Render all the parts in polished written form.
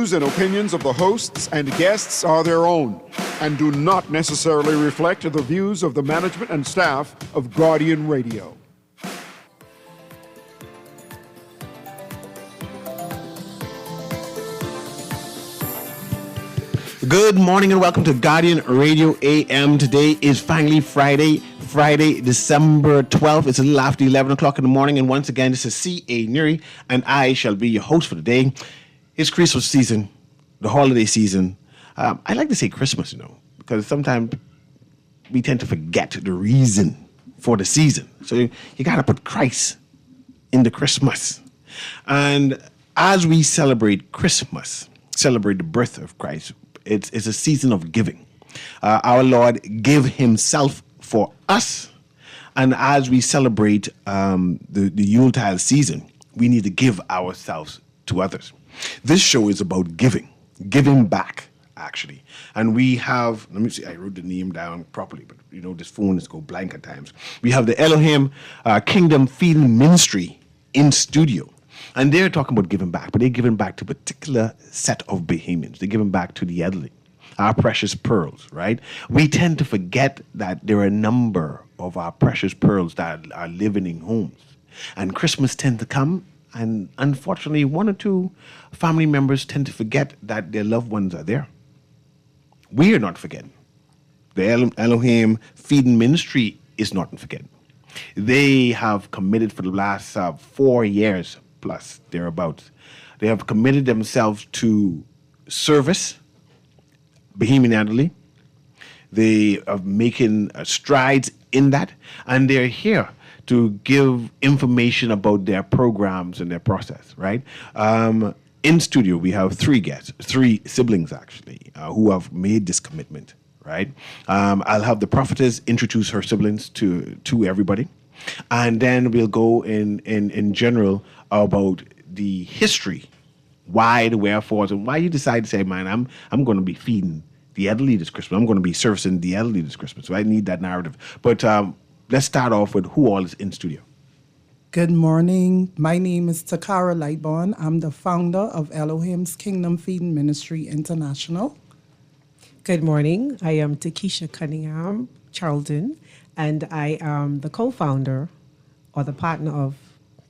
views and opinions of the hosts and guests are their own and do not necessarily reflect the views of the management and staff of Guardian Radio. Good morning and welcome to Guardian Radio AM. Today is finally Friday, December 12th. It's a little after 11 o'clock in the morning. And once again, this is C.A. Newry, and I shall be your host for the day. It's Christmas season, the holiday season. I like to say Christmas, because sometimes we tend to forget the reason for the season. So you got to put Christ in the Christmas. And as we celebrate Christmas, celebrate the birth of Christ, it's a season of giving. Our Lord gave himself for us. And as we celebrate the Yuletide season, we need to give ourselves to others. This show is about giving back, actually. And we have, let me see, I wrote the name down properly, but this phone is go blank at times. We have the Elohim Kingdom Feeding Ministry in studio. And they're talking about giving back, but they're giving back to a particular set of Bahamians. They're giving back to the elderly, our precious pearls, right? We tend to forget that there are a number of our precious pearls that are living in homes. And Christmas tends to come, and unfortunately, one or two family members tend to forget that their loved ones are there. We are not forgetting. The Elohim Feeding Ministry is not forgetting. They have committed for the last 4 years plus, thereabouts. They have committed themselves to service, Bahamian elderly. They are making strides in that, and they're here to give information about their programs and their process, right? In studio, we have three siblings, actually, who have made this commitment, right? I'll have the prophetess introduce her siblings to everybody. And then we'll go in general about the history, why, the wherefores, and why you decide to say, man, I'm going to be feeding the elderly this Christmas. I'm going to be servicing the elderly this Christmas. So I need that narrative. But let's start off with who all is in studio. Good morning. My name is Takara Lightborn. I'm the founder of Elohim's Kingdom Feeding Ministry International. Good morning. I am Takesha Cunningham Charlton, and I am the co-founder or the partner of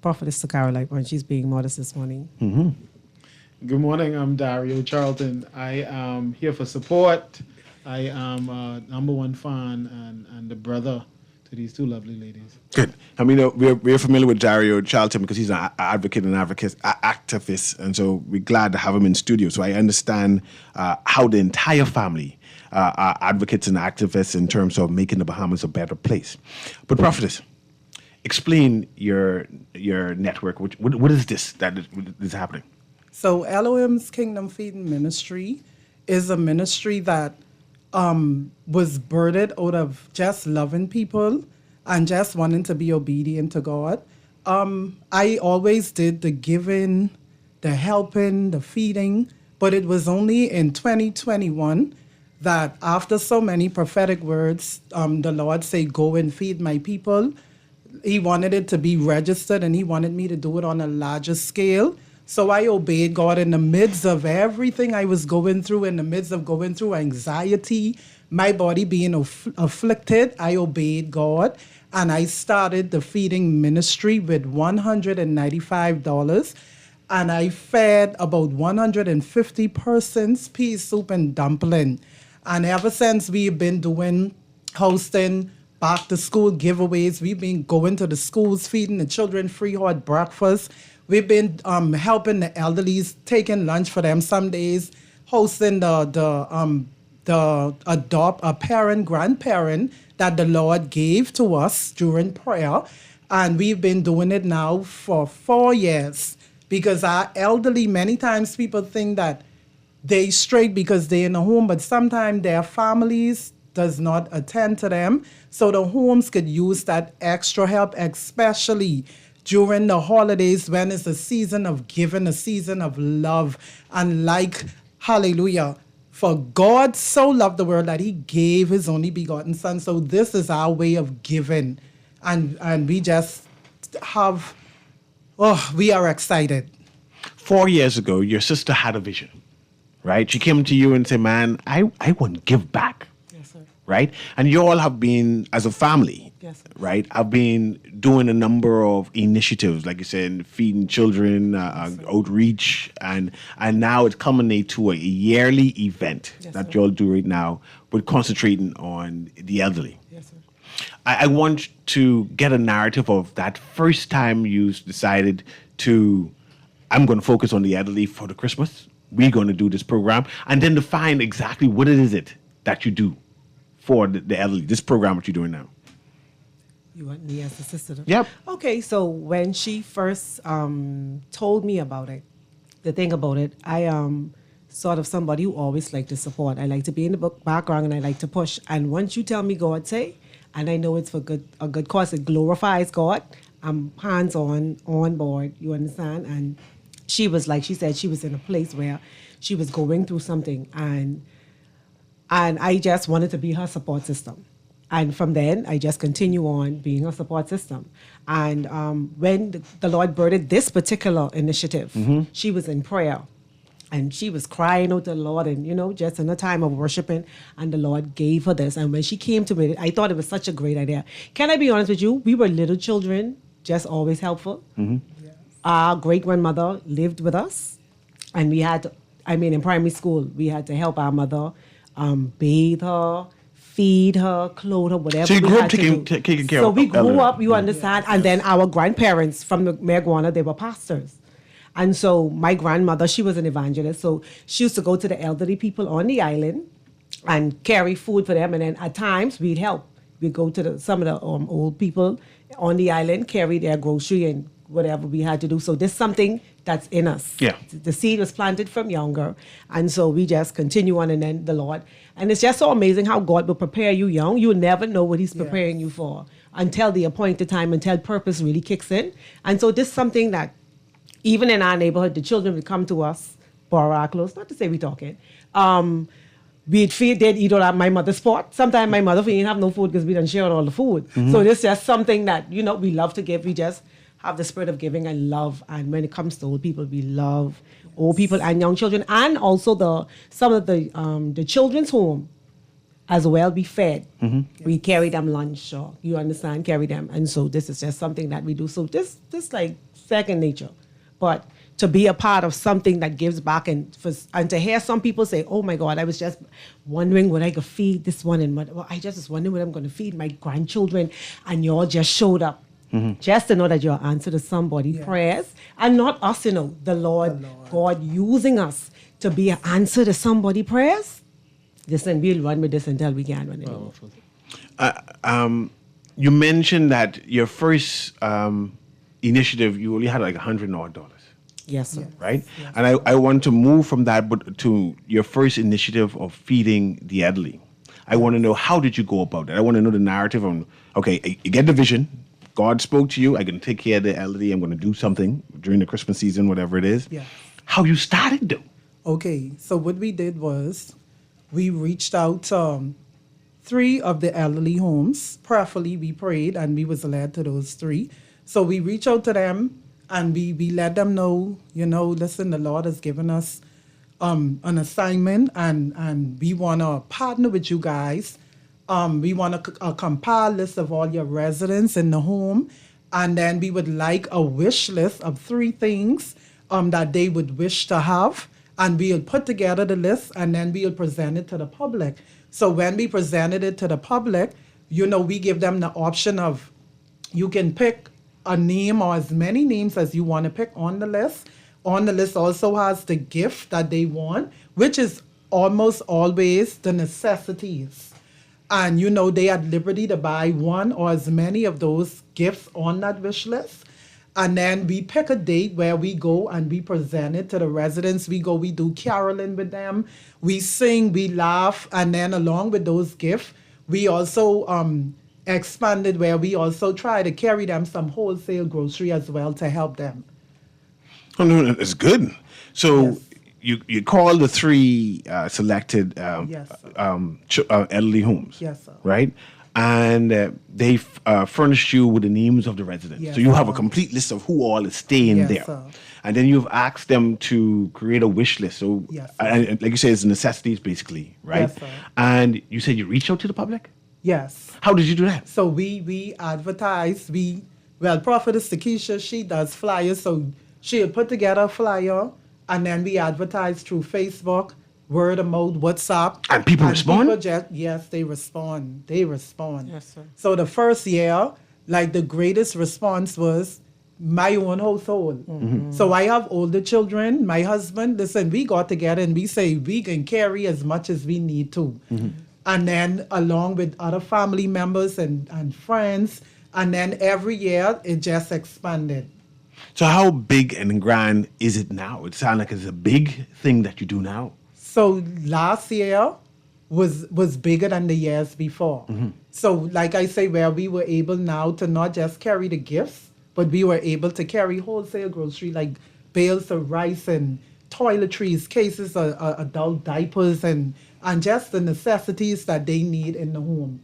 Prophetess Takara Lightborn. She's being modest this morning. Mm-hmm. Good morning. I'm Dario Charlton. I am here for support. I am a number one fan and the brother to these two lovely ladies. Good. I mean, we're familiar with Dario Charlton because he's an advocate and activist, and so we're glad to have him in studio. So I understand how the entire family are advocates and activists in terms of making the Bahamas a better place. But Prophetess, explain your network. What is this that is happening? So Elohim's Kingdom Feeding Ministry is a ministry that was birthed out of just loving people and just wanting to be obedient to God. I always did the giving, the helping, the feeding, but it was only in 2021 that after so many prophetic words, the Lord said, go and feed my people. He wanted it to be registered, and he wanted me to do it on a larger scale. So I obeyed God in the midst of everything I was going through, in the midst of going through anxiety, my body being afflicted. I obeyed God, and I started the feeding ministry with $195. And I fed about 150 persons, pea soup and dumpling. And ever since we've been hosting back to school giveaways, we've been going to the schools, feeding the children free hot breakfast. We've been helping the elderly, taking lunch for them some days, hosting the adopt a parent, grandparent that the Lord gave to us during prayer. And we've been doing it now for 4 years because our elderly, many times people think that they straight because they're in a home, but sometimes their families does not attend to them. So the homes could use that extra help, especially during the holidays when it's a season of giving, a season of love. And hallelujah, for God so loved the world that he gave his only begotten son. So this is our way of giving. And we just we are excited. 4 years ago, your sister had a vision. right? She came to you and said, man, I want to give back. Yes, sir. Right? And you all have been, as a family, Yes, sir. right? I've been doing a number of initiatives, like you said, feeding children, outreach, and now it's culminated to a yearly event Yes, that sir. you all do right now, but concentrating on the elderly. Yes, sir. I want to get a narrative of that first time you decided to, I'm going to focus on the elderly for the Christmas. We're going to do this program, and then define exactly what it is that you do for the elderly, this program that you're doing now. You want me as the sister? Yep. Okay, so when she first told me about it, the thing about it, I am sort of somebody who always like to support. I like to be in the background and I like to push. And once you tell me God say, and I know it's for a good cause, it glorifies God, I'm on board, you understand? And she was like, she said she was in a place where she was going through something and I just wanted to be her support system. And from then, I just continue on being her support system. And when the Lord birthed this particular initiative, she was in prayer. And she was crying out to the Lord and, just in a time of worshiping. And the Lord gave her this. And when she came to me, I thought it was such a great idea. Can I be honest with you? We were little children, just always helpful. Yes. Our great-grandmother lived with us. And we had to, in primary school, we had to help our mother bathe her, feed her, clothe her, whatever. So you we grew up had to taking do. care So of we grew elderly. up, you understand, and then our grandparents from the Marijuana, they were pastors. And so my grandmother, she was an evangelist, so she used to go to the elderly people on the island and carry food for them, and then at times we'd help. We'd go to some of the old people on the island, carry their grocery and whatever we had to do. So this is something that's in us. Yeah. The seed was planted from younger. And so we just continue on and then the Lord. And it's just so amazing how God will prepare you young. You'll never know what he's preparing you for until the appointed time, until purpose really kicks in. And so this is something that even in our neighborhood, the children would come to us, borrow our clothes, not to say we talking. They'd eat all of my mother's pot. Sometimes my mother didn't have no food because we didn't share all the food. So this is just something that, we love to give. We just have the spirit of giving and love. And when it comes to old people, we love old people and young children. And also some of the children's home as well, we fed. We carry them lunch, or you understand, carry them. And so this is just something that we do. So this like second nature. But to be a part of something that gives back and to hear some people say, oh my God, I was just wondering what I could feed this one. And I just was wondering what I'm going to feed my grandchildren. And y'all just showed up. Just to know that you're answer to somebody's prayers and not us, the Lord, God using us to be an answer to somebody's prayers. Listen, we'll run with this until we can't run anymore. You mentioned that your first initiative, you only had like $100 odd. Yes, sir. Right? Yes. And I want to move from that but to your first initiative of feeding the elderly. I want to know, how did you go about that? I want to know the narrative on, okay, you get the vision. God spoke to you. I'm going to take care of the elderly. I'm going to do something during the Christmas season, whatever it is. Yeah. How you started, though? Okay, so what we did was we reached out to 3 of the elderly homes. Prayerfully, we prayed and we was led to those 3. So we reached out to them and we let them know, listen, the Lord has given us an assignment and we want to partner with you guys. We want to compile a list of all your residents in the home, and then we would like a wish list of 3 things that they would wish to have, and we'll put together the list, and then we'll present it to the public. So when we presented it to the public, we give them the option of, you can pick a name or as many names as you want to pick on the list. On the list also has the gift that they want, which is almost always the necessities. And, they had liberty to buy one or as many of those gifts on that wish list. And then we pick a date where we go and we present it to the residents. We do caroling with them. We sing, we laugh. And then along with those gifts, we also expanded where we also try to carry them some wholesale grocery as well to help them. Oh, no, it's good. So you call the 3 selected Yes, sir. Elderly homes. Yes, sir. Right? and they furnished you with the names of the residents. Yes, so you have a sir. complete list of who all is staying Yes, there. sir. And then you've asked them to create a wish list. So, Yes, sir. and like you say, it's necessities basically, right? Yes, sir. And you said you reached out to the public? Yes. How did you do that? So we advertise. Prophetess Takesha, she does flyers. So she'll put together a flyer, and then we advertise through Facebook, word of mouth, WhatsApp. And people respond? Yes, they respond. They respond. Yes, sir. So the first year, like the greatest response was my own household. So I have older children. My husband, listen, we got together and we say we can carry as much as we need to. And then along with other family members and friends. And then every year it just expanded. So how big and grand is it now? It sounds like it's a big thing that you do now. So last year was bigger than the years before. So like I say, where we were able now to not just carry the gifts, but we were able to carry wholesale grocery like bales of rice and toiletries, cases of adult diapers and just the necessities that they need in the home.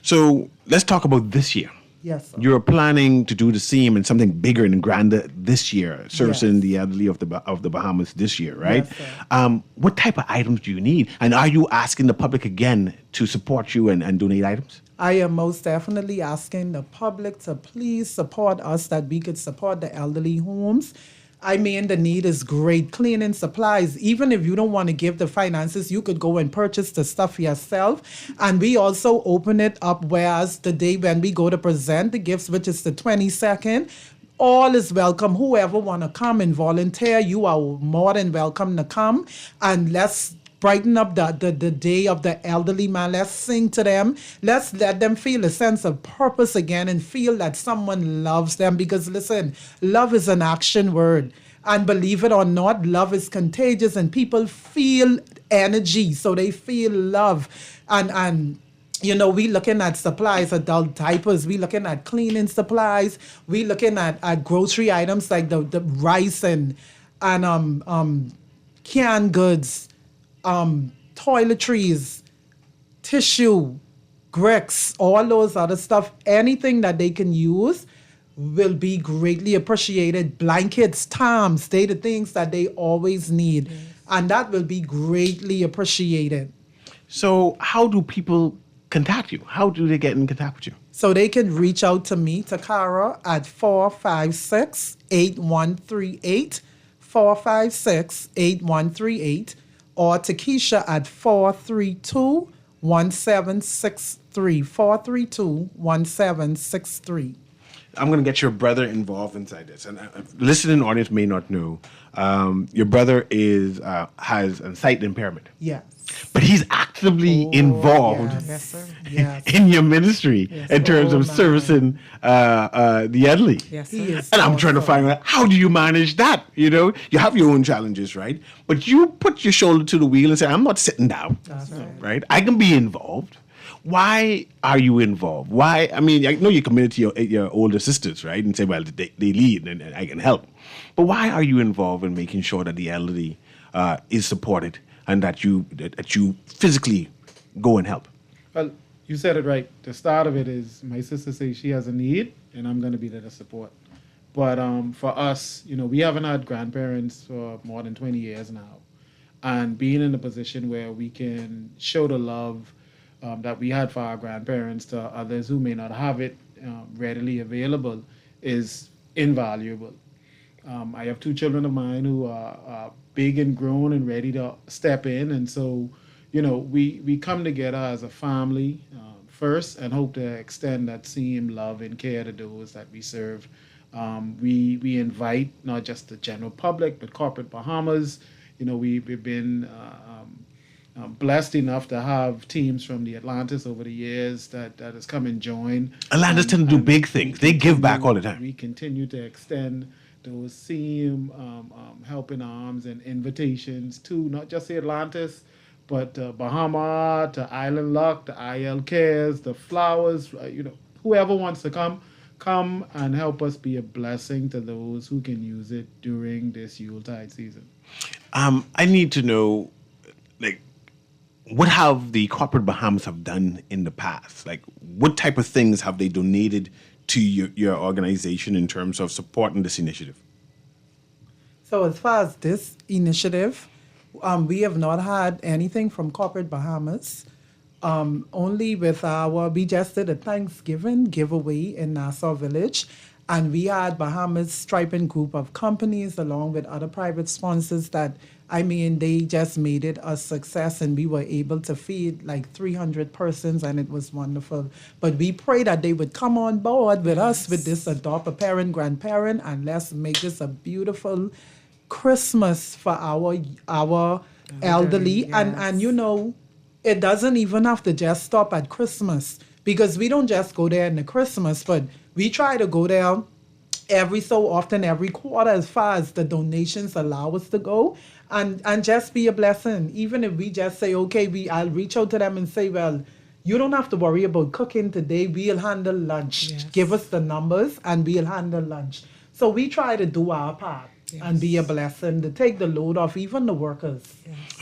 So let's talk about this year. Yes, sir. You're planning to do the same and something bigger and grander this year, servicing Yes. the elderly of the Bahamas this year, right? Yes, sir. What type of items do you need? And are you asking the public again to support you and donate items? I am most definitely asking the public to please support us that we could support the elderly homes. I mean, the need is great. Cleaning supplies, even if you don't want to give the finances, you could go and purchase the stuff yourself. And we also open it up, whereas the day when we go to present the gifts, which is the 22nd, all is welcome. Whoever want to come and volunteer, you are more than welcome to come. And let's brighten up the day of the elderly, man. Let's sing to them. Let's let them feel a sense of purpose again and feel that someone loves them. Because listen, love is an action word. And believe it or not, love is contagious and people feel energy. So they feel love. And you know, we looking at supplies, adult diapers. We looking at cleaning supplies. We looking at grocery items like the rice and canned goods, toiletries, tissue, bricks, all those other stuff. Anything that they can use will be greatly appreciated. Blankets, Toms, they the things that they always need. Yes. And that will be greatly appreciated. So how do people contact you? How do they get in contact with you? So they can reach out to me, Takara, at 456-8138, 456-8138, or Takesha at 432-1763, 432-1763. I'm going to get your brother involved inside this. And listening audience may not know, your brother has a sight impairment. Yes. But he's actively involved Yes, sir. Yes. in your ministry in terms of man. servicing the elderly. Yes, He sir. is And I'm trying to find out, how do you manage that? You know, you have your own challenges, right? But you put your shoulder to the wheel and say, I'm not sitting down, That's right. right? I can be involved. Why are you involved? Why? I mean, I know you're committed to your older sisters, right? And say, well, they lead and I can help. But why are you involved in making sure that the elderly is supported and that you physically go and help? Well, you said it right. The start of it is my sister says she has a need, and I'm going to be there to support. But for us, you know, we haven't had grandparents for more than 20 years now. And being in a position where we can show the love that we had for our grandparents to others who may not have it readily available is invaluable. I have two children of mine who are big and grown and ready to step in. And so, you know, we come together as a family first and hope to extend that same love and care to those that we serve. We invite not just the general public, but corporate Bahamas. You know, we've been blessed enough to have teams from the Atlantis over the years that has come and join. Atlantis tend to do big things. They give back all the time. We continue to extend those same helping arms and invitations to not just the Atlantis, but Bahama, to Island Luck, to IL Cares, the Flowers, you know, whoever wants to come and help us be a blessing to those who can use it during this Yuletide season. I need to know, like, what have the corporate Bahamas have done in the past? Like, what type of things have they donated to your organization in terms of supporting this initiative? So as far as this initiative, we have not had anything from Corporate Bahamas. Only with we just did a Thanksgiving giveaway in Nassau Village, and we had Bahamas striping group of companies along with other private sponsors that, they just made it a success, and we were able to feed like 300 persons, and it was wonderful. But we pray that they would come on board with us with this adopt a parent, grandparent, and let's make this a beautiful Christmas for our elderly. Yes. And it doesn't even have to just stop at Christmas, because we don't just go there in the Christmas, but we try to go there every so often, every quarter, as far as the donations allow us to go, and just be a blessing. Even if we just say, okay, I'll reach out to them and say, well, you don't have to worry about cooking today. We'll handle lunch. Yes. Give us the numbers and we'll handle lunch. So we try to do our part. Yes. And be a blessing to take the load off even the workers.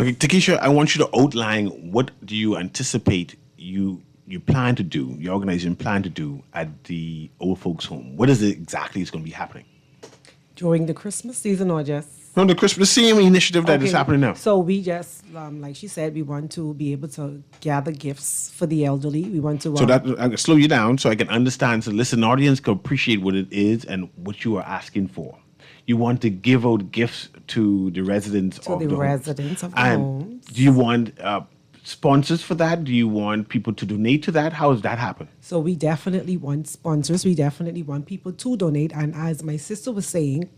Okay, Takesha, I want you to outline what do you anticipate you plan to do, your organization plan to do at the old folks' home. What is it exactly is going to be happening? During the Christmas season or just? No, the same initiative that is Okay. happening now. So we just, like she said, we want to be able to gather gifts for the elderly. We want to. So that I'm gonna slow you down so I can understand, so listen, audience can appreciate what it is and what you are asking for. You want to give out gifts to the residents To of the the homes. residents of the And homes. do you want sponsors for that? Do you want people to donate to that? How does that happen? So we definitely want sponsors. We definitely want people to donate. And as my sister was saying,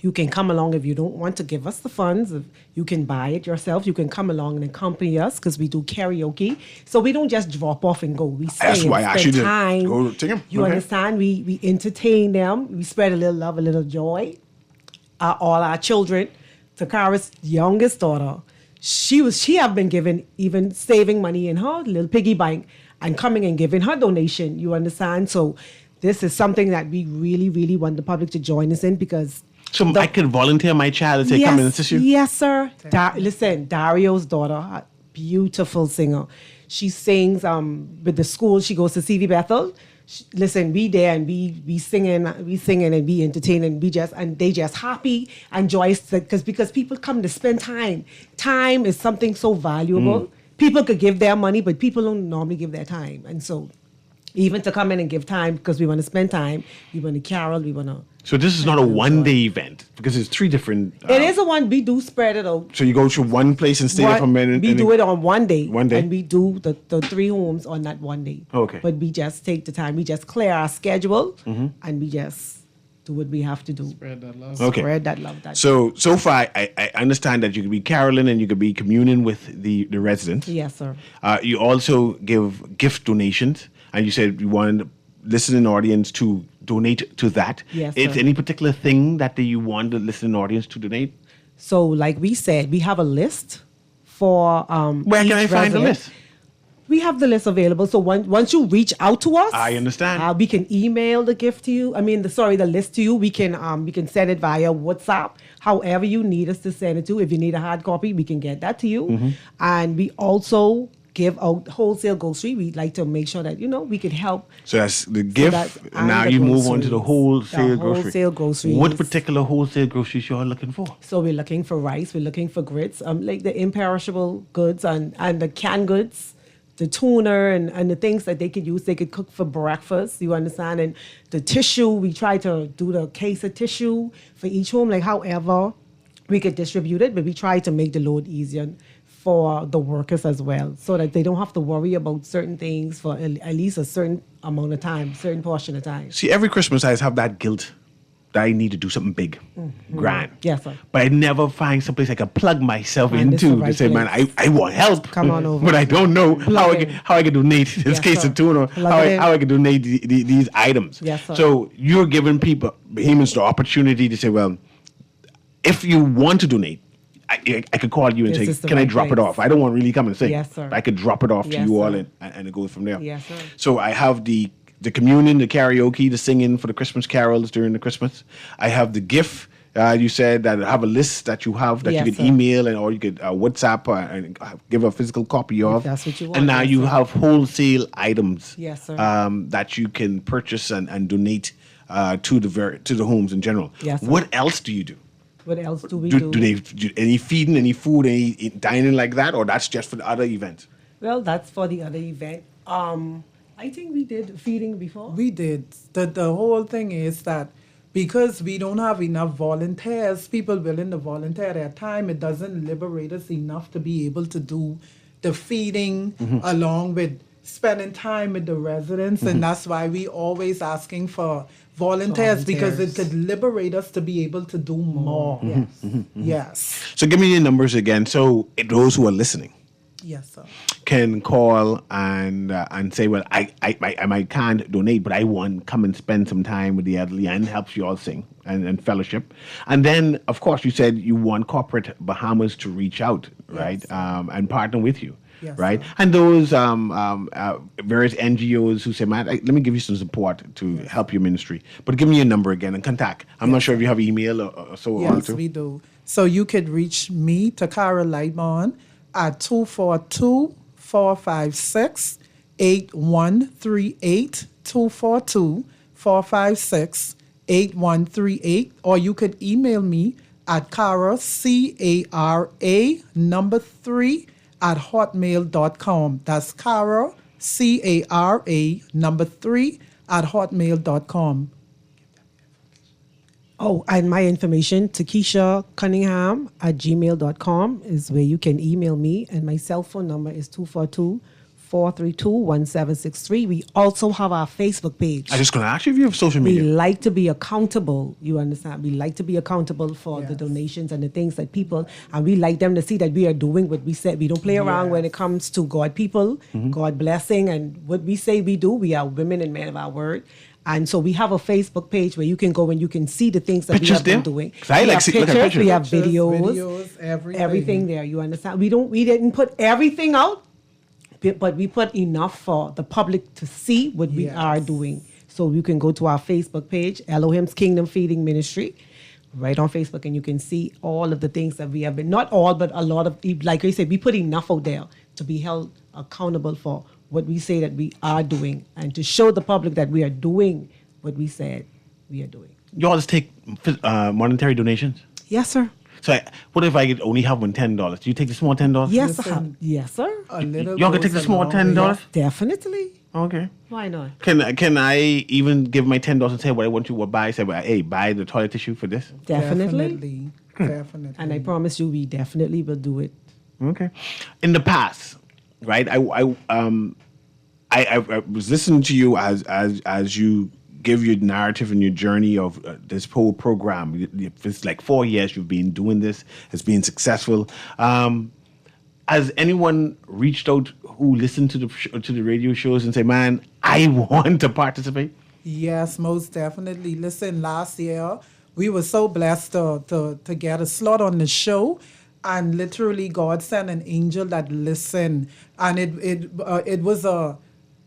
you can come along if you don't want to give us the funds. If you can buy it yourself. You can come along and accompany us because we do karaoke. So we don't just drop off and go. We stay That's and why I spend actually did. time. Go take 'em. You Okay. understand? We entertain them. We spread a little love, a little joy. All our children. Takara's youngest daughter, she have been given, even saving money in her little piggy bank and coming and giving her donation. You understand? So this is something that we really, really want the public to join us in, because So I could volunteer my child and say, come and assist you? yes, sir. Listen, Dario's daughter, a beautiful singer. She sings with the school. She goes to CV Bethel. Listen, we there and we singing and we entertaining. They just happy and joyous because people come to spend time. Time is something so valuable. People could give their money, but people don't normally give their time. And so, even to come in and give time because we want to spend time, we want to carol, we want to. So this is not a one-day event because it's three different. It is a one. We do spread it out. So you go to one place and stay there for a minute. We do it on one day. One day? And we do the 3 homes on that one day. Okay. But we just take the time. We just clear our schedule and we just do what we have to do. Spread that love. Okay. Spread that love. So far, I understand that you could be caroling and you could be communing with the residents. Yes, sir. You also give gift donations, and you said you want listening audience to donate to that. Yes, Is sir. any particular thing that you want the listening audience to donate? So, like we said, we have a list for. Where can each I find the resident. list? We have the list available. So once you reach out to us, I understand. We can email the gift to you. The list to you. We can send it via WhatsApp. However you need us to send it to. If you need a hard copy, we can get that to you. And we also give out wholesale grocery. We'd like to make sure that we can help. So that's the gift. and Now the you move on to the groceries. wholesale The grocery. wholesale groceries. What particular wholesale groceries you are looking for? So we're looking for rice. We're looking for grits. Like the imperishable goods and the canned goods. The tuner and the things that they could use, they could cook for breakfast, you understand? And the tissue, we try to do the case of tissue for each home, like however we could distribute it, but we try to make the load easier for the workers as well, so that they don't have to worry about certain things for at least a certain amount of time, certain portion of time. See, every Christmas I have that guilt that I need to do something big, grand. Yes, sir. But I never find someplace I can plug myself Find this into the right to say, man, place. I want help. Come on over. But I don't know Plug in. how I can donate this Yes, case sir. of tuna, Plug it in. how I can donate these items. Yes, sir. So you're giving people, humans, the opportunity to say, well, if you want to donate, I could call you and This say, is the can I right drop it place. off? I don't want to really come and sing. Yes, sir. But I could drop it off to Yes, you all sir. and it goes from there. Yes, sir. So I have the communion, the karaoke, the singing for the Christmas carols during the Christmas. I have the gift You said that have a list that you have that Yes, you could sir. email or you could WhatsApp and give a physical copy of. that's what you want, And now yes, you sir. have wholesale items. Yes, sir. That you can purchase and donate to the homes in general. Yes, sir. What else do you do? What else do we Do they do any feeding, any food, any dining like that, or that's just for the other events? Well, that's for the other event. I think we did feeding before. We did. The whole thing is that because we don't have enough volunteers, people willing to volunteer their time, it doesn't liberate us enough to be able to do the feeding along with spending time with the residents. And that's why we always asking for volunteers, because it could liberate us to be able to do more. Yes. Yes. So give me your numbers again. So those who are listening Yes, sir. can call and say, well, I can't donate, but I want come and spend some time with the elderly and help you all sing and fellowship. And then, of course, you said you want corporate Bahamas to reach out, right, and partner with you. Yes, right, sir. and those various NGOs who say, "Man, let me give you some support to help your ministry." But give me your number again and contact. I'm not sure if you have email or so on. Yes, too. we do. So you could reach me, Takara Lightbon, at 242-456-8138, 242-456-8138, or you could email me at Cara, C-A-R-A, number 3, at hotmail.com. That's Cara, C-A-R-A, number 3, at hotmail.com. Oh, and my information, Takesha Cunningham at gmail.com is where you can email me. And my cell phone number is 242-432-1763. We also have our Facebook page. I'm just going to ask you if you have social We media. like to be accountable. You understand? We like to be accountable for the donations and the things that people, and we like them to see that we are doing what we said. We don't play around when it comes to God people, God blessing, and what we say we do. We are women and men of our word. And so we have a Facebook page where you can go and you can see the things that we Pictures have been there? doing. 'Cause I We like have see- look at pictures, pictures. we have Pictures, videos, everything. there. You understand? We didn't put everything out, but we put enough for the public to see what we Yes. are doing. So you can go to our Facebook page, Elohim's Kingdom Feeding Ministry, right on Facebook, and you can see all of the things that we have been, not all, but a lot of, like I said, we put enough out there to be held accountable for what we say that we are doing and to show the public that we are doing what we said we are doing. You all just take monetary donations. Yes, sir. So what if I could only have one $10? Do you take the small $10? Yes, sir. Listen. Yes, sir. A little Y'all can goes take the a small long $10? way. Definitely. Okay. Why not? Can I even give my $10 and say what I want you to buy? Say, well, hey, buy the toilet tissue for this. Definitely. Definitely. And I promise you, we definitely will do it. Okay. In the past, right? I was listening to you as you give your narrative and your journey of this whole program. It's like 4 years you've been doing this. It's been successful. Has anyone reached out who listened to the radio shows and say, "Man, I want to participate"? Yes, most definitely. Listen, last year we were so blessed to get a slot on the show, and literally God sent an angel that listened, and it was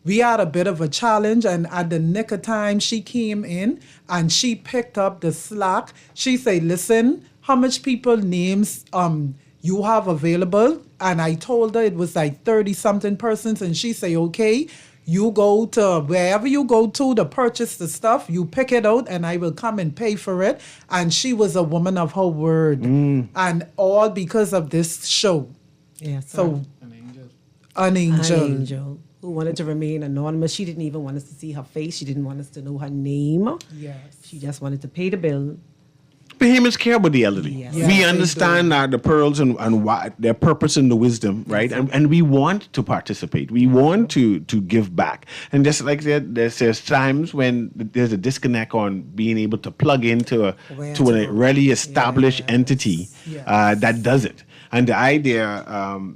we had a bit of a challenge, and at the nick of time she came in and she picked up the slack. She said, "Listen, how much people names you have available?" And I told her it was like 30 something persons, and she say, "Okay, you go to wherever you go to purchase the stuff, you pick it out and I will come and pay for it." And she was a woman of her word. And all because of this show. Yes, sir. So An angel. an angel. An angel who wanted to remain anonymous. She didn't even want us to see her face. She didn't want us to know her name. Yes. She just wanted to pay the bill. Bahamians care about the elderly. Yes. Yes, We they understand the pearls and why, their purpose and the wisdom, right? And we want to participate. We want to give back. And just like I said, there's times when there's a disconnect on being able to plug into a really established entity that does it. And the idea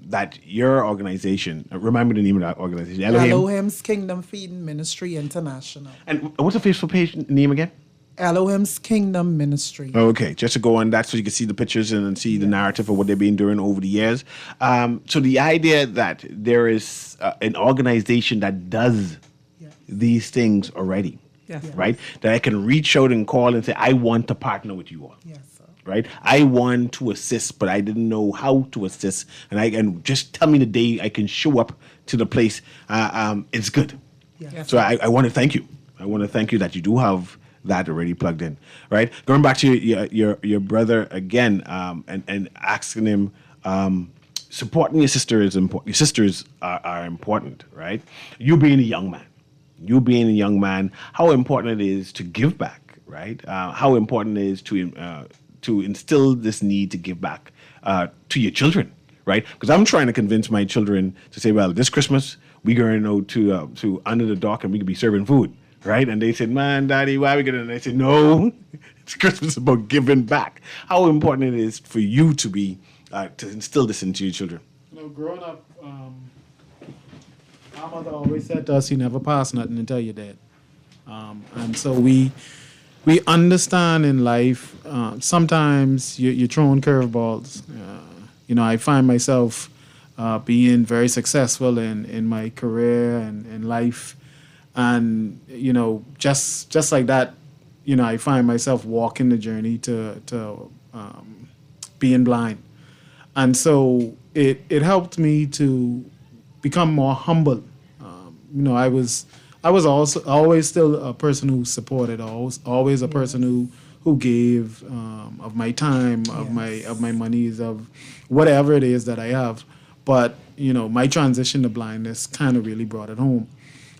that your organization, remind me the name of that organization, Elohim's Kingdom Feeding Ministry International. And what's the Facebook page name again? Elohim's Kingdom Ministry. Okay, just to go on that so you can see the pictures and see the narrative of what they've been doing over the years. So the idea that there is an organization that does these things already, Yes. right? That I can reach out and call and say, "I want to partner with you all." Yes, sir. right? I want to assist, but I didn't know how to assist. And just tell me the day I can show up to the place. It's good. Yes. So I want to thank you. I want to thank you that you do have that already plugged in, right? Going back to your brother again, and asking him, supporting your sister is important. Your sisters are important, right? You being a young man, how important it is to give back, right? How important it is to instill this need to give back to your children, right? Because I'm trying to convince my children to say, well, this Christmas we're going to under the dock and we could be serving food, right? And they said, man, Daddy, why are we going to? And I said, no, it's Christmas about giving back. How important it is for you to be to instill this into your children. Growing up, our mother always said to us, "You never pass nothing until you're dead." And so we understand in life. Sometimes you're throwing curveballs. I find myself being very successful in my career and in life, and just like that, I find myself walking the journey to being blind, and so it helped me to become more humble. I was also always still a person who supported, always a person who gave of my time, of my monies, of whatever it is that I have. But my transition to blindness kind of really brought it home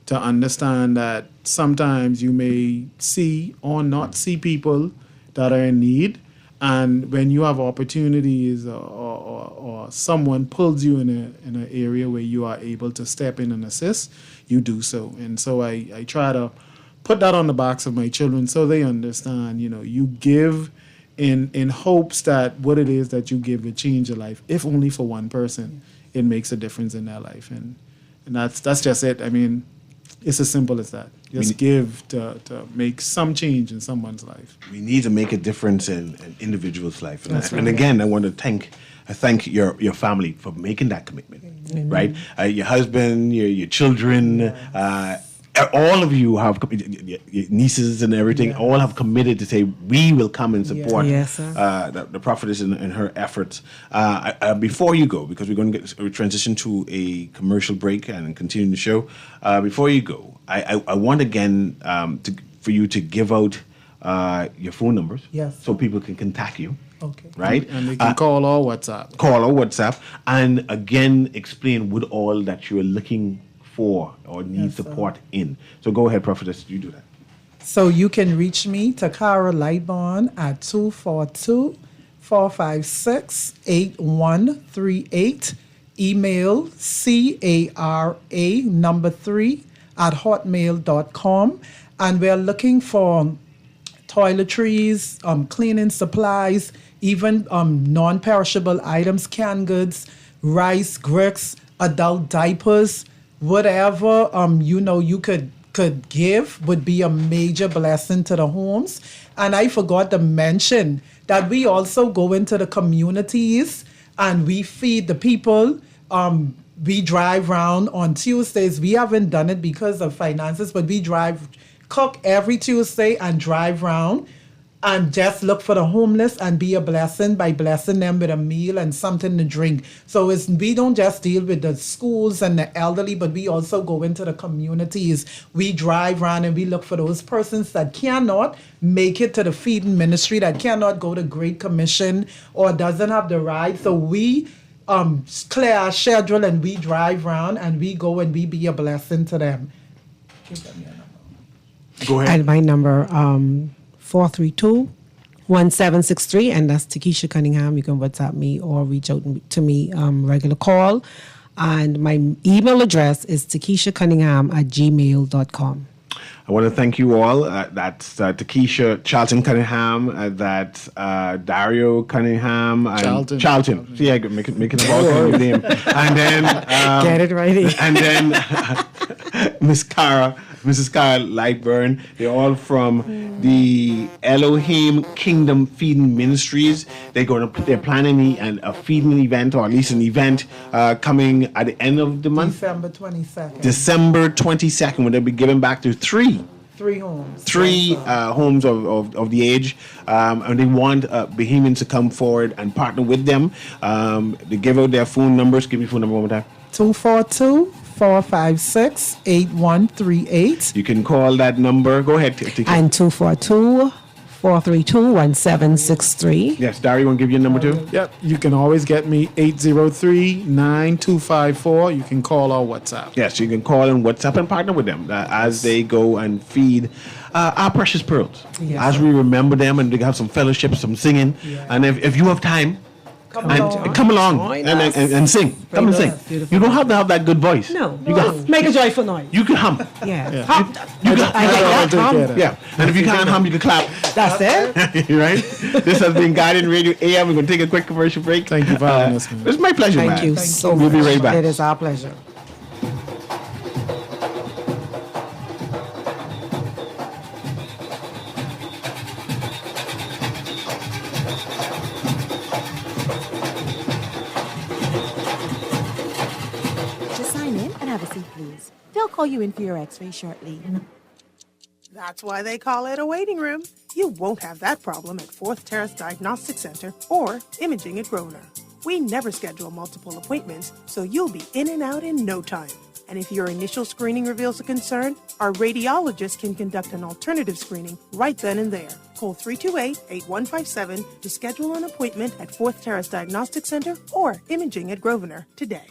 to understand that sometimes you may see or not see people that are in need, and when you have opportunities or someone pulls you in an area where you are able to step in and assist, you do so. And so I try to put that on the backs of my children so they understand, you give in hopes that what it is that you give will change your life. If only for one person, it makes a difference in their life. And that's just it. I mean, it's as simple as that. Just give to make some change in someone's life. We need to make a difference in an individual's life. And again, I want to thank your family for making that commitment, right? Your husband, your children, all of you have, your nieces and everything, all have committed to say, we will come and support the prophetess in her efforts. Before you go, because we're going to transition to a commercial break and continue the show, before you go, I want again for you to give out your phone numbers so people can contact you. Okay. Right? And they can call or WhatsApp. And again, explain what all that you're looking for or need support in. So go ahead, Prophetess, you do that. So you can reach me, Takara Lightbon, at 242-456-8138. Email CARA3@hotmail.com. And we're looking for toiletries, cleaning supplies, even non-perishable items, canned goods, rice, grits, adult diapers, whatever you could give would be a major blessing to the homes. And I forgot to mention that we also go into the communities and we feed the people. We drive around on Tuesdays. We haven't done it because of finances, but we cook every Tuesday and drive around and just look for the homeless and be a blessing by blessing them with a meal and something to drink. So we don't just deal with the schools and the elderly, but we also go into the communities. We drive around and we look for those persons that cannot make it to the feeding ministry, that cannot go to Great Commission or doesn't have the ride. So we clear our schedule and we drive around and we go and we be a blessing to them. Give them your number. Go ahead. And my number, 432-1763, and that's Takesha Cunningham. You can WhatsApp me or reach out to me regular call. And my email address is takeshacunningham@gmail.com. I want to thank you all. That's Takesha Charlton Cunningham. That's Dario Cunningham. And Charlton. See, I making about your name. And then get it right. And then Mrs. Cara Lightburn. They're all from the Elohim Kingdom Feeding Ministries. They're planning a feeding event, or at least an event coming at the end of the month. December 22nd. December 22nd, when they'll be giving back to 3 3 homes. Three homes of the age, and they want Bahamians to come forward and partner with them. They give out their phone numbers. Give me phone number one more time. 242-456-8138. You can call that number. Go ahead. And 242-432-1763. Yes, Dari, you want to give your number too? Yep, you can always get me 803-9254. You can call or WhatsApp. Yes, you can call and WhatsApp and partner with them as they go and feed our precious pearls. Yes. As we remember them and they have some fellowship, some singing. Yeah. And if you have time, Come and along. come along Join and, us. and sing. Come and sing. Beautiful. You don't have to have that good voice. No. You can, Make a joyful noise. you can hum. Yeah. You can, I like that. Take care of that. yeah. And if you can't hum, you can clap. That's it. Right? This has been Guardian Radio AM. We're going to take a quick commercial break. Thank you for having us, man. It's my pleasure, man. Thank you so much. We'll be right back. It is our pleasure. Just sign in and have a seat, please. They'll call you in for your x-ray shortly. That's why they call it a waiting room. You won't have that problem at Fourth Terrace Diagnostic Center or Imaging at Grosvenor. We never schedule multiple appointments, so you'll be in and out in no time. And if your initial screening reveals a concern, our radiologist can conduct an alternative screening right then and there. Call 328-8157 to schedule an appointment at Fourth Terrace Diagnostic Center or Imaging at Grosvenor today.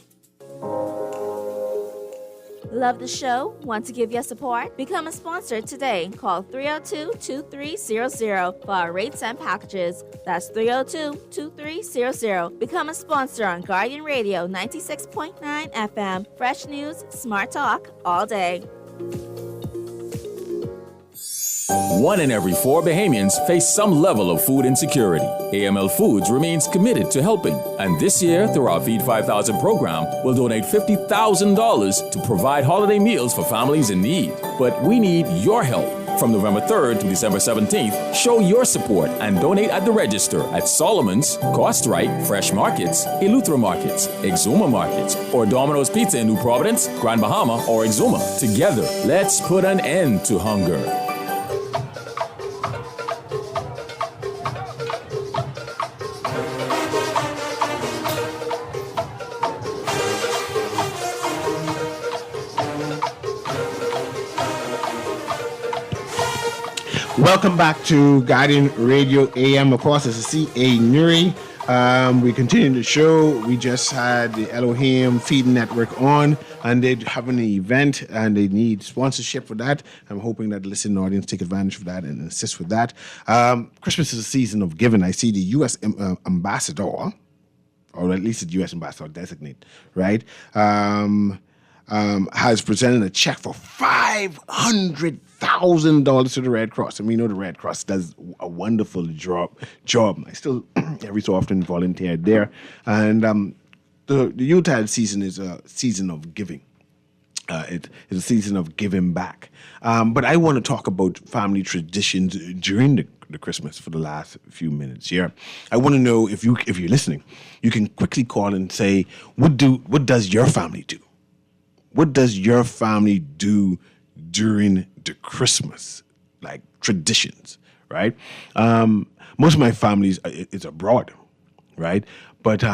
Love the show? Want to give your support? Become a sponsor today. Call 302-2300 for our rates and packages. That's 302-2300. Become a sponsor on Guardian Radio 96.9 FM. Fresh news, smart talk, all day. 1 in every 4 Bahamians face some level of food insecurity. AML Foods remains committed to helping, and this year, through our Feed 5,000 program, we'll donate $50,000 to provide holiday meals for families in need. But we need your help. From November 3rd to December 17th, show your support and donate at the register at Solomon's, Cost Right, Fresh Markets, Eleuthera Markets, Exuma Markets, or Domino's Pizza in New Providence, Grand Bahama, or Exuma. Together, let's put an end to hunger. Welcome back to Guardian Radio AM. Of course, this is CA Newry. We continue the show. We just had the Elohim Feeding Network on, and they're having an event, and they need sponsorship for that. I'm hoping that the listening audience take advantage of that and assist with that. Christmas is a season of giving. I see the U.S. ambassador, or at least the U.S. ambassador designate, right, has presented a check for $500,000 to the Red Cross. And we know the Red Cross does a wonderful job. I still, every so often, volunteer there. And the Yuletide season is a season of giving. It is a season of giving back. But I want to talk about family traditions during the Christmas for the last few minutes here. I want to know if you're listening, you can quickly call and say, what does your family do? What does your family do during the Christmas, like traditions, right? Most of my family is abroad, right? But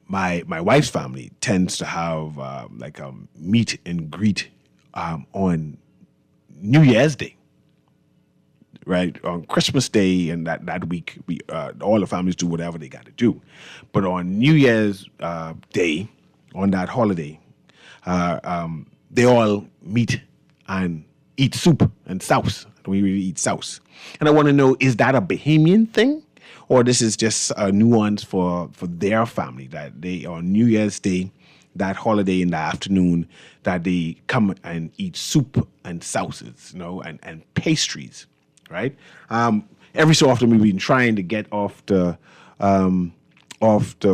my wife's family tends to have like a meet and greet on New Year's Day, right? On Christmas Day and that week, we all the families do whatever they got to do. But on New Year's Day, on that holiday, they all meet and eat soup and sauce. We really eat sauce. And I want to know, is that a Bahamian thing? Or this is just a nuance for their family, that they, on New Year's Day, that holiday in the afternoon, that they come and eat soup and sauces, and pastries, right? Every so often we've been trying to get off the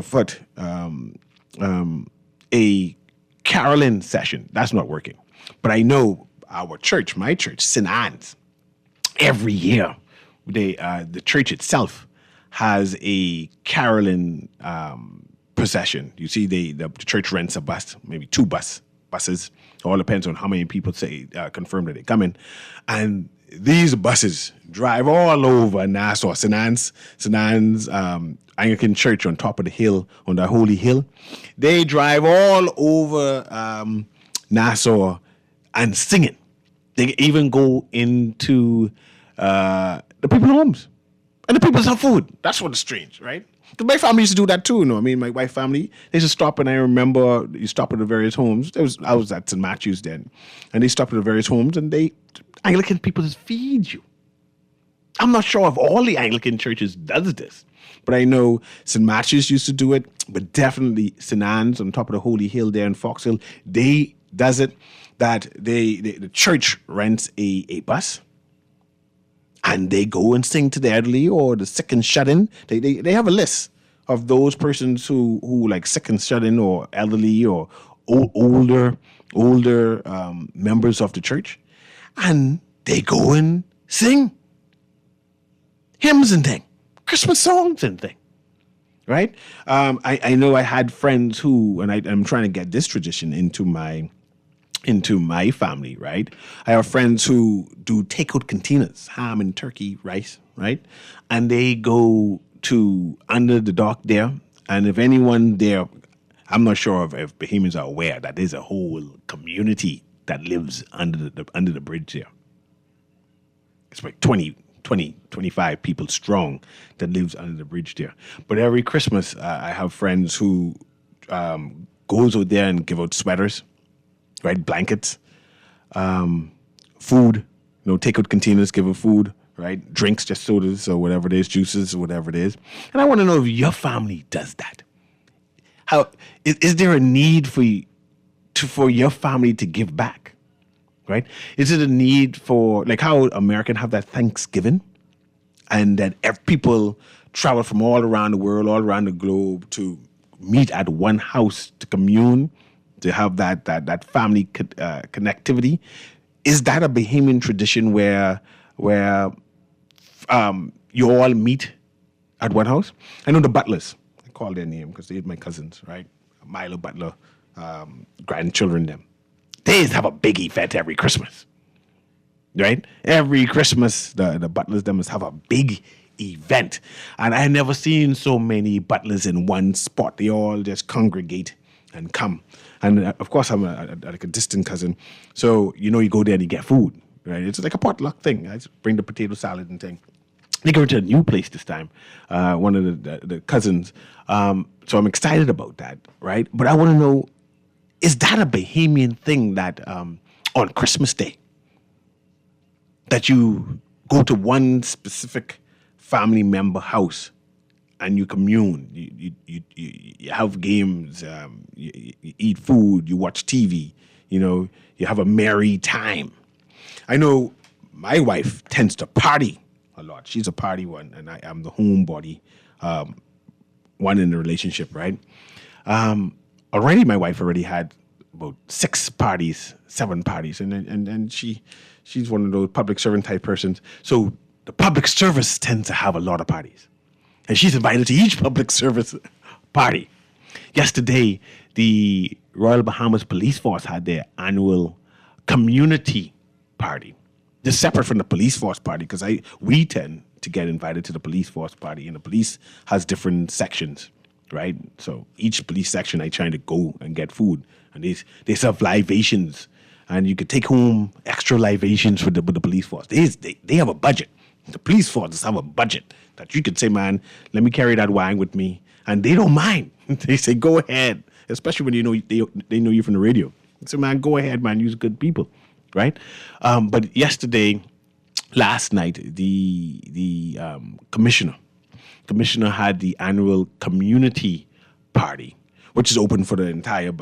foot a caroling session. That's not working. But I know our church, my church, St. Anne's, every year, the church itself has a caroling procession. You see, the church rents a bus, maybe 2 buses. It all depends on how many people say confirm that they're coming. And these buses drive all over Nassau, St. Anne's Anglican Church on top of the hill, on the Holy Hill. They drive all over Nassau and singing. They even go into the people's homes. And the people have food. That's what's strange, right? My family used to do that too. I mean, my wife's family, they used to stop, and I remember you stop at the various homes. I was at St. Matthew's then, and they stopped at the various homes, and Anglican people just feed you. I'm not sure if all the Anglican churches does this, but I know St. Matthew's used to do it, but definitely St. Anne's on top of the Holy Hill there in Foxhill, they does it, that the church rents a bus, and they go and sing to the elderly or the sick and shut-in. They have a list of those persons who like sick and shut-in or elderly or older members of the church. And they go and sing hymns and thing, Christmas songs and thing, right? I know I had friends who, and I'm trying to get this tradition into my family, right? I have friends who do takeout cantinas, ham and turkey, rice, right? And they go to under the dock there. And if anyone there, I'm not sure if Bahamians are aware that there's a whole community that lives under the bridge there. It's like 25 people strong that lives under the bridge there. But every Christmas, I have friends who goes out there and give out sweaters, right? Blankets, food, takeout containers, give out food, right? Drinks, just sodas or whatever it is, juices or whatever it is. And I want to know if your family does that. How is there a need for your family to give back, right? Is it a need for, like how Americans have that Thanksgiving, and that people travel from all around the world, all around the globe to meet at one house to commune, to have that family connectivity? Is that a Bahamian tradition where you all meet at one house? I know the Butlers. I call their name because they're my cousins, right? Milo Butler, grandchildren, them. They have a big event every Christmas, right? Every Christmas, the Butlers, them must have a big event. And I never seen so many Butlers in one spot. They all just congregate and come. And of course, I'm like a distant cousin. So, you go there and you get food, right? It's like a potluck thing. I just bring the potato salad and thing. They go to a new place this time, one of the cousins. So I'm excited about that, right? But I want to know, is that a Bahamian thing that on Christmas Day, that you go to one specific family member house and you commune, you have games, you eat food, you watch TV, you have a merry time. I know my wife tends to party a lot. She's a party one, and I am the homebody one in the relationship, right? Already my wife already had about 7 parties, and she's one of those public servant type persons. So the public service tends to have a lot of parties. And she's invited to each public service party. Yesterday, the Royal Bahamas Police Force had their annual community party. Just separate from the police force party, because we tend to get invited to the police force party, and the police has different sections, right? So each police section, I try to go and get food, and they serve libations, and you could take home extra libations with the police force. They have a budget. The police forces have a budget that you could say, man, let me carry that wine with me, and they don't mind. They say, go ahead, especially when they know you from the radio. They say, man, go ahead, man, you're good people, right? But last night, the commissioner had the annual community party, which is open for the entire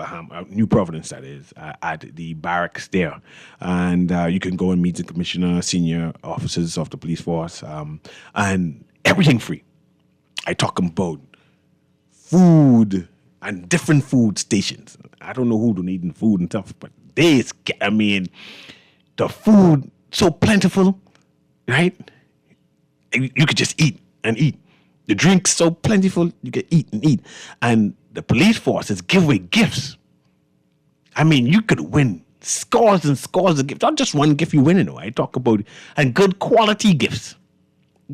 New Providence, that is, at the barracks there. And you can go and meet the commissioner, senior officers of the police force, and everything free. I talk about food and different food stations. I don't know who donating food and stuff, but the food so plentiful, right? You could just eat and eat. The drinks so plentiful, you can eat and eat. And the police forces give away gifts. You could win scores and scores of gifts. Not just one gift you win, I talk about and good quality gifts.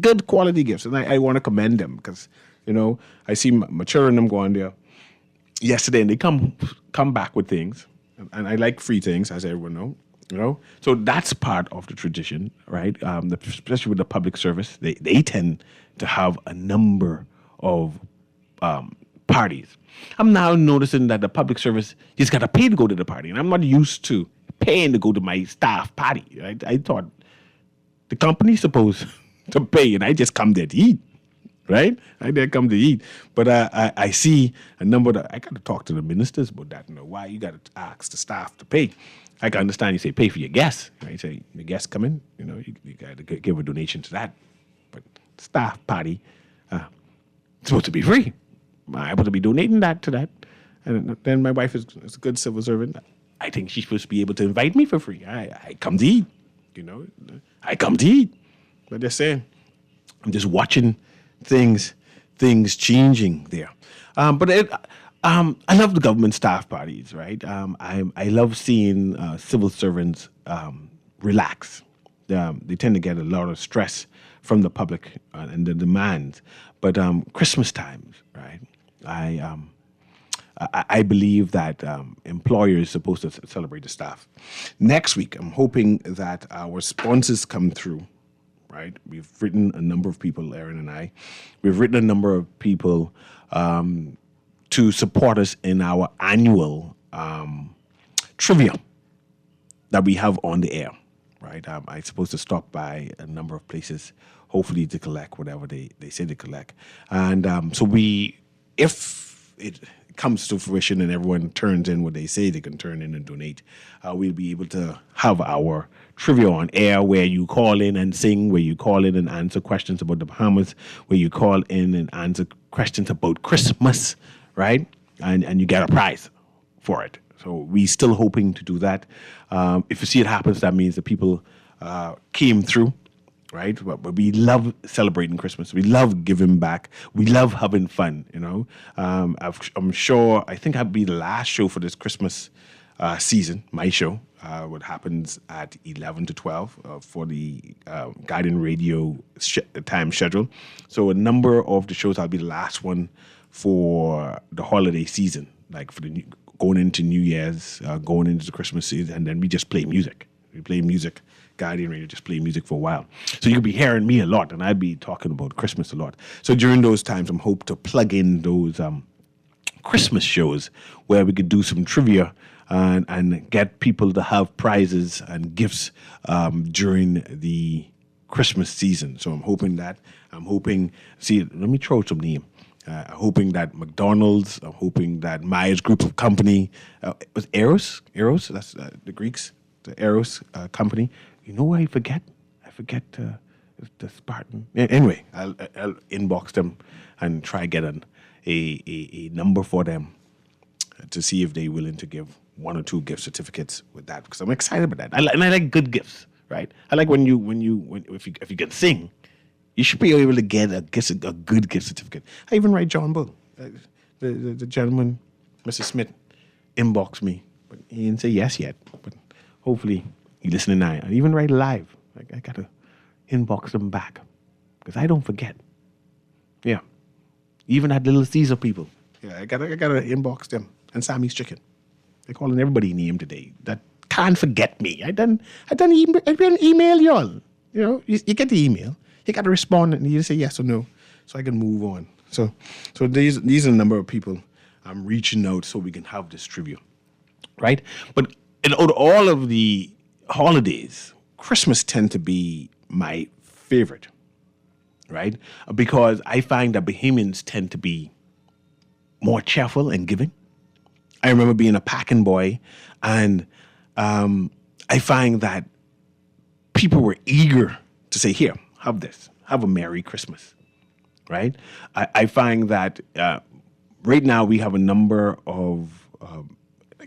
Good quality gifts. And I want to commend them because, I see my children, them going there yesterday and they come back with things. And I like free things, as everyone know. So that's part of the tradition, right? Especially with the public service, they tend to have a number of parties. I'm now noticing that the public service, you just got to pay to go to the party. And I'm not used to paying to go to my staff party, right? I thought the company's supposed to pay and I just come there to eat, right? I did come to eat. But I see a number that I got to talk to the ministers about that. Why you got to ask the staff to pay. I can understand you say pay for your guests, right? Say the guests come in, you got to give a donation to that. But staff party, it's supposed to be free. I'm able to be donating that to that. And then my wife is a good civil servant. I think she's supposed to be able to invite me for free. I come to eat, I come to eat. But they're saying, I'm just watching things changing there. But I love the government staff parties, right? I love seeing civil servants relax. They tend to get a lot of stress from the public and the demands. But Christmas times, right? I believe that employers are supposed to celebrate the staff. Next week, I'm hoping that our sponsors come through, right? We've written a number of people, Aaron and I. We've written a number of people to support us in our annual trivia that we have on the air, right? I'm supposed to stop by a number of places, hopefully to collect whatever they say to collect. And so if it comes to fruition and everyone turns in what they say they can turn in and donate, we'll be able to have our trivia on air where you call in and sing, where you call in and answer questions about the Bahamas, where you call in and answer questions about Christmas, right? And you get a prize for it. So we're still hoping to do that. If you see it happens, that means the people came through, right? But we love celebrating Christmas. We love giving back. We love having fun, I'm sure, I think I'll be the last show for this Christmas season, my show, what happens at 11 to 12 for the Guardian Radio time schedule. So a number of the shows, I'll be the last one for the holiday season, like for the going into New Year's, going into the Christmas season, and then we just play music. We play music. Guardian Radio just play music for a while. So you'll be hearing me a lot, and I'll be talking about Christmas a lot. So during those times, I'm hope to plug in those Christmas shows where we could do some trivia and get people to have prizes and gifts during the Christmas season. So I'm hoping, let me throw some name. Hoping that McDonald's, I'm hoping that Myers Group of Company, it was Eros, that's the Greeks, the Eros company. You know what I forget? The Spartan. Anyway, I'll inbox them and try get a number for them to see if they're willing to give 1 or 2 gift certificates with that, because I'm excited about that. I like good gifts, right? I like when if you can sing, you should be able to get a good gift certificate. I even write John Bull. The gentleman, Mr. Smith, inboxed me, but he didn't say yes yet. But hopefully he listening now. I even write live. I got to inbox them back because I don't forget. Yeah. Even that Little Caesar people. Yeah, I gotta inbox them. And Sammy's Chicken. They're calling everybody name today. That can't forget me. I done email y'all. You get the email. You got to respond and you say yes or no, so I can move on. So these are a number of people I'm reaching out so we can have this trivia, right? But out of all of the holidays, Christmas tend to be my favorite, right? Because I find that Bahamians tend to be more cheerful and giving. I remember being a packing boy, and I find that people were eager to say, here, have this. Have a Merry Christmas, right? I find that right now we have a number of,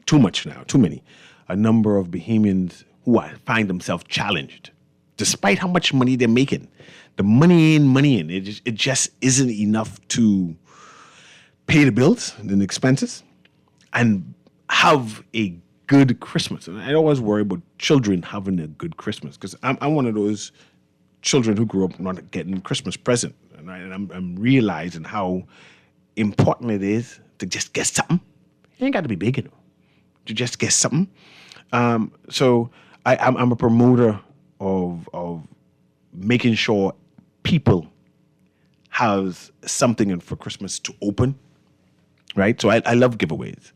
too many, a number of Bahamians who find themselves challenged, despite how much money they're making. The money in. It just isn't enough to pay the bills and the expenses and have a good Christmas. And I always worry about children having a good Christmas because I'm one of those children who grew up not getting Christmas present. And I'm realizing how important it is to just get something. It ain't got to be big, to just get something. So I'm a promoter of making sure people have something for Christmas to open, right? So I love giveaways.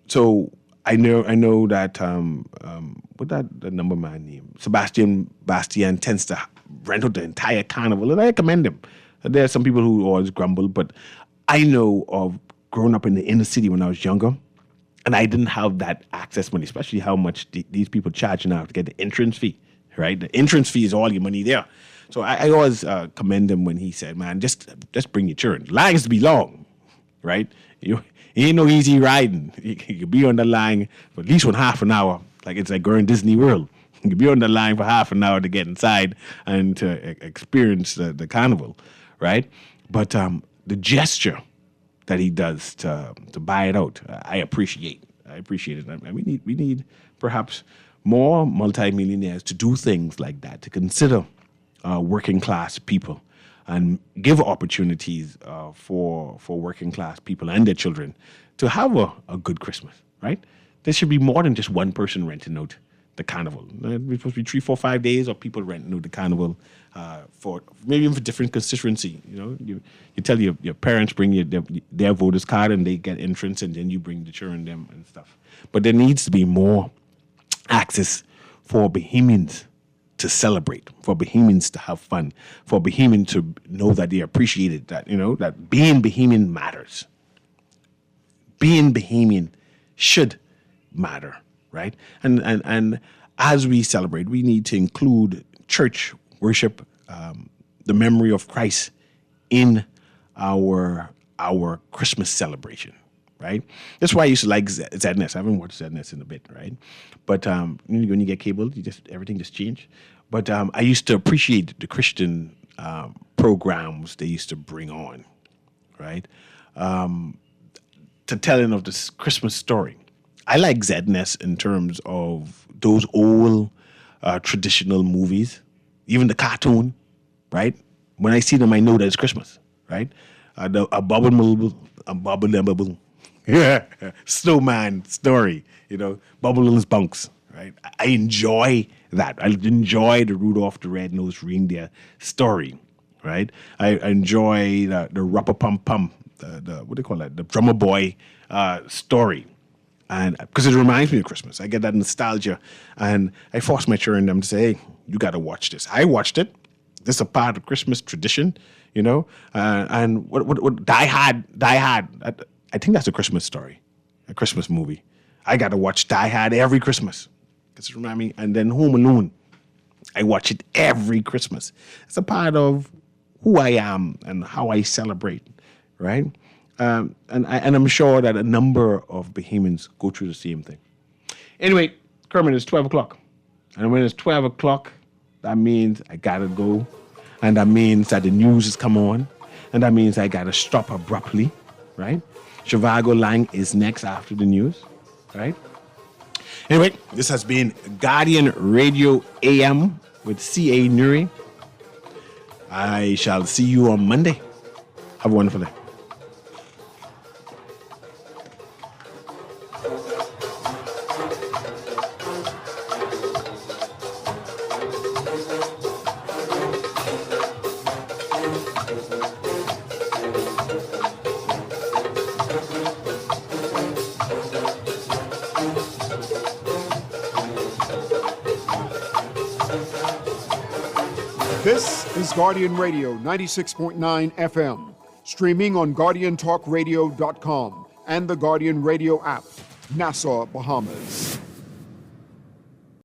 So I know that what that number man name Sebastian Bastian tends to rent out the entire carnival, and I commend him. There are some people who always grumble, but I know of growing up in the inner city when I was younger, and I didn't have that access money, especially how much these people charge now to get the entrance fee, right? The entrance fee is all your money there. So I always commend him when he said, man, just bring your children. Lines to be long, right? It ain't no easy riding. You can be on the line for at least half an hour, like it's like going Disney World. You can be on the line for half an hour to get inside and to experience the carnival, right? But the gesture that he does to buy it out, I appreciate. I appreciate it. And we need perhaps more multimillionaires to do things like that, to consider working class people and give opportunities for working class people and their children to have a good Christmas, right? There should be more than just one person renting out the carnival. It's supposed to be 3, 4, 5 days of people renting out the carnival for maybe even for different constituency. You tell your parents bring their voters card and they get entrance, and then you bring the children them and stuff. But there needs to be more access for Bahamians to celebrate, for Bahamians to have fun, for Bahamians to know that they appreciate it, that that being Bahamian matters. Being Bahamian should matter, right? And as we celebrate, we need to include church worship, the memory of Christ in our Christmas celebration, right? That's why I used to like ZNS. I haven't watched ZNS in a bit, right? But when you get cable, everything just changed. But I used to appreciate the Christian programs they used to bring on, right? To telling of this Christmas story. I like ZNS in terms of those old traditional movies, even the cartoon, right? When I see them, I know that it's Christmas, right? A bubble, yeah, snowman story, Bubble's bunks, right? I enjoy that. I enjoy the Rudolph the Red-Nosed Reindeer story, right? I enjoy the Rupper Pum Pum, the what do you call that? The Drummer Boy story. And because it reminds me of Christmas, I get that nostalgia, and I force my children them to say, "Hey, you got to watch this." I watched it. This is a part of Christmas tradition, And what Die Hard? I think that's a Christmas story, a Christmas movie. I got to watch Die Hard every Christmas because it reminds me. And then Home Alone, I watch it every Christmas. It's a part of who I am and how I celebrate, right? And I'm sure that a number of Bahamians go through the same thing. Anyway, Kermit, it's 12 o'clock. And when it's 12 o'clock, that means I got to go. And that means that the news has come on. And that means I got to stop abruptly, right? Shivago Lang is next after the news, right? Anyway, this has been Guardian Radio AM with C.A. Newry. I shall see you on Monday. Have a wonderful day. This is Guardian Radio 96.9 FM, streaming on GuardianTalkRadio.com and the Guardian Radio app, Nassau, Bahamas.